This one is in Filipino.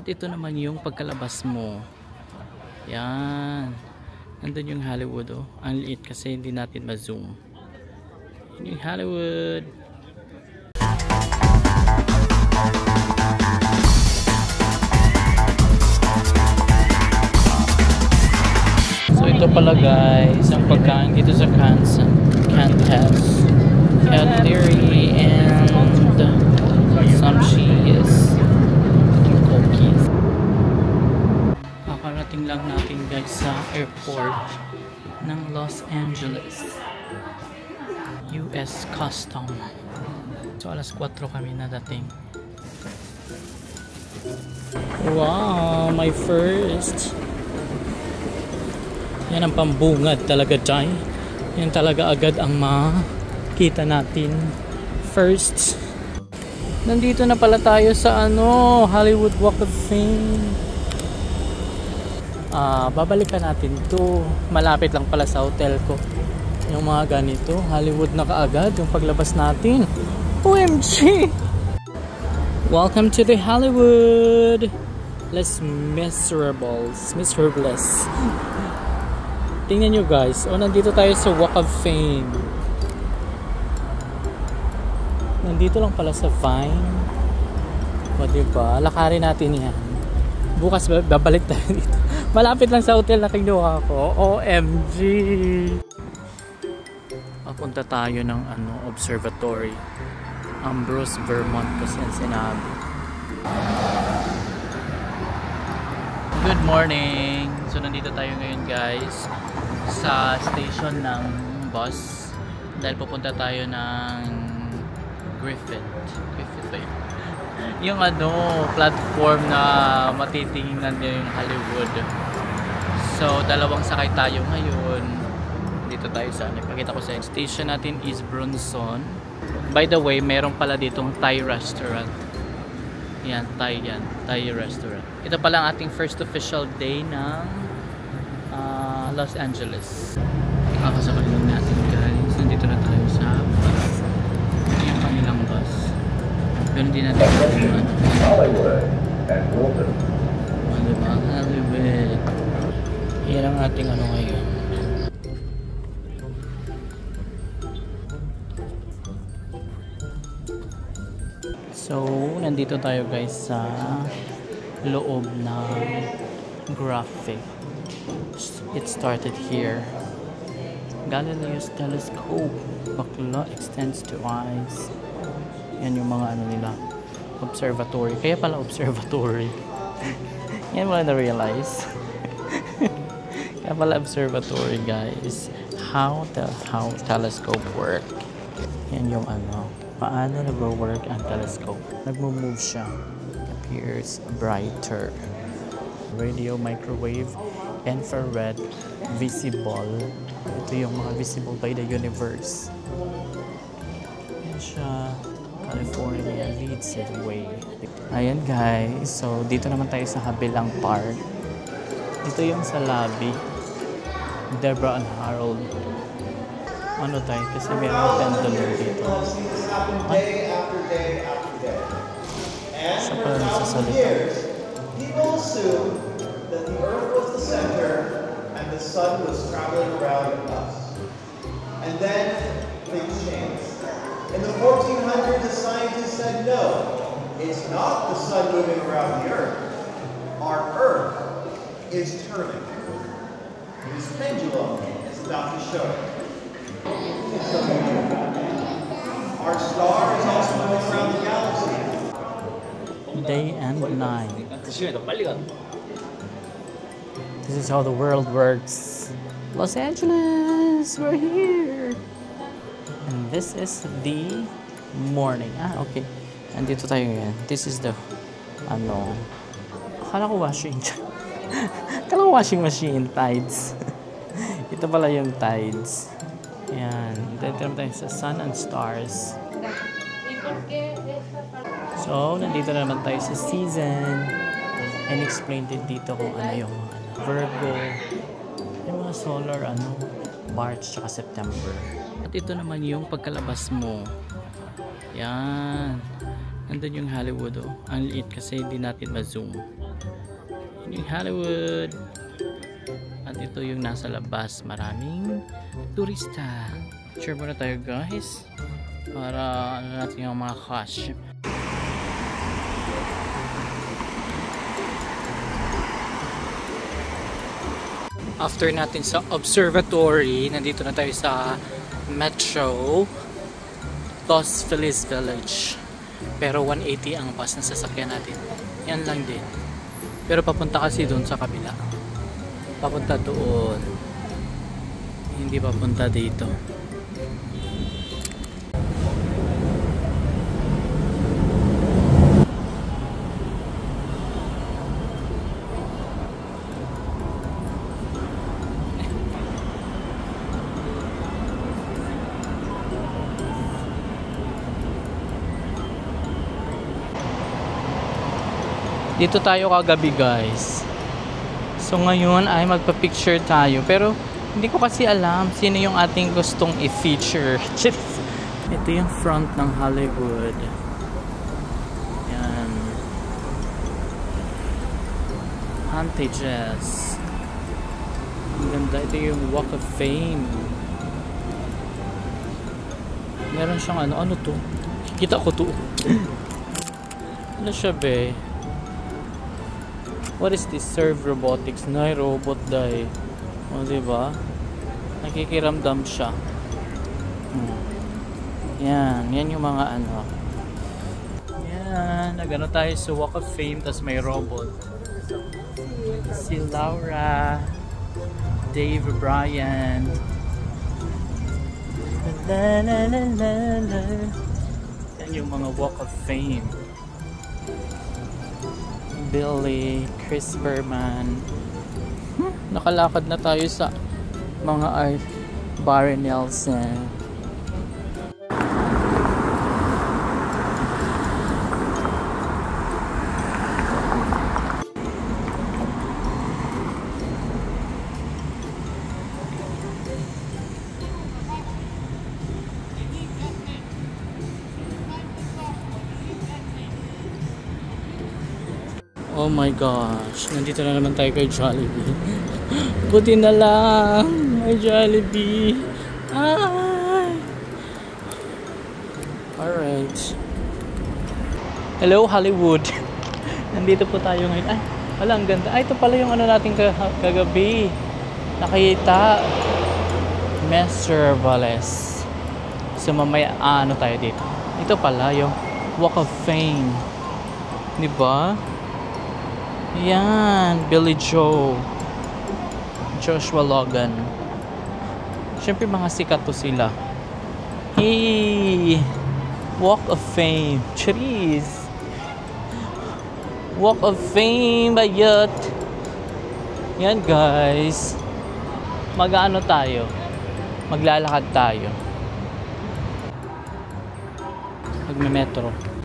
Ito naman yung pagkalabas mo. Yan. Nandun yung Hollywood, oh. Ang liit kasi hindi natin ma-zoom. Yun yung Hollywood. So ito pala guys, ang pagkain dito sa Canton has cutlery and some cheese and cookies. Kakarating lang natin guys sa airport ng Los Angeles US Custom. So alas 4 kami nadating. Wow, my first. Yan ang pambungad talaga dyan. Yan talaga agad ang makita natin. First. Nandito na pala tayo sa Hollywood Walk of Fame. Babalikan natin to. Malapit lang pala sa hotel ko. Yung mga ganito. Hollywood na kaagad yung paglabas natin. OMG! Welcome to the Hollywood! Les Miserables. Tingnan nyo guys, nandito tayo sa Walk of Fame. Nandito lang pala sa Vine. Diba? Lakarin natin yan. Bukas babalik tayo dito. Malapit lang sa hotel na kinuha ko. OMG! Papunta tayo ng observatory. Ambrose, Vermont kasi ang sinabi. Good morning! So nandito tayo ngayon guys sa station ng bus dahil pupunta tayo ng Griffith ba yun? Yung platform na matitingnan nyo yung Hollywood. So dalawang sakay tayo ngayon. Dito tayo sa ipakita ko sa station natin is Bronson. By the way, meron pala ditong Thai restaurant. Yan, Thai restaurant. Ito pala ang ating first official day ng Los Angeles. Kakasakay lang natin guys. Nandito na tayo sa bus. Ito yung kanilang bus. Pero hindi natin Hollywood and Wilton. Hollywood. Yan ang ating ngayon. So, nandito tayo guys sa loob ng graphic. It started here. Galileo's telescope. Bakla extends to eyes. Yan yung mga nila. Observatory. Kaya pala observatory. Yan mo na-realize. Kaya pala observatory guys. How telescope work. Yan yung paano nag-work ang telescope. Nagmo-move siya. Appears brighter. Radio, microwave, infrared, visible. Ito yung mga visible by the universe. Yan siya. California leads the way. Ayan guys. So, dito naman tayo sa kabilang part. Ito yung sa lobby. Deborah and Harold. Tayo? Kasi meron pendulum dito. Day after day after day. And for thousands of years, people assumed that the Earth was the center and the sun was traveling around us. And then things changed. In the 1400s, the scientists said, no, it's not the sun moving around the Earth. Our Earth is turning. This pendulum is about to show it. Our star is also moving around the galaxy. Day and night. This is how the world works. Los Angeles, we're here. And this is the morning. Okay. Andito tayo ngayon. This is the akala ko washing machine tides. Ito pala yung tides. Ayan. Dito naman tayo sa sun and stars. So, nandito na naman tayo sa season. And explain din dito kung yung Virgo. Yung mga solar, March tsaka September. At ito naman yung pagkalabas mo. Yan. Nandun yung Hollywood, Ang liit kasi hindi natin ma-zoom. Yung Hollywood. At ito yung nasa labas. Maraming turista. Picture muna tayo guys. Para ano natin yung mga cash. After natin sa observatory, nandito na tayo sa Metro Los Feliz Village. Pero 180 ang bus na sasakyan natin. Yan lang din. Pero papunta kasi doon sa kabila. Papunta doon. Hindi papunta dito. Dito tayo kagabi guys. So ngayon ay magpa-picture tayo. Pero hindi ko kasi alam sino yung ating gustong i-feature. Ito yung front ng Hollywood. Yan. Vantages. Ang ganda. Ito yung Walk of Fame. Meron siyang ano to? Kita ko to. Ano siya be? What is this? Serve robotics. No, robot dahil. O, diba? Nakikiramdam siya. Yan. Yan yung mga ano. Yan. Nagano tayo sa Walk of Fame. Tas may robot. Si Laura. Dave Bryan. La la la la la. Yan yung mga Walk of Fame. Billy, Chris Berman. Nakalakad na tayo sa mga art. Barry Nelson. Oh my gosh, nandito na naman tayo kay Jollibee. Buti na lang, may Jollibee. Ay! Alright. Hello Hollywood. Nandito po tayo ngayon. Ay, wala, ang ganda. Ay, ito pala yung ano natin kagabi. Nakita. Mr. Valles. So mamaya, ano tayo dito? Ito pala yung Walk of Fame. Diba? Yan, Billy Joe, Joshua Logan. Siyempre mga sikat to sila. Hey, Walk of Fame. Cheers. Walk of Fame bayot. Yan guys. Mag-ano tayo? Maglalakad tayo. Magme-metro.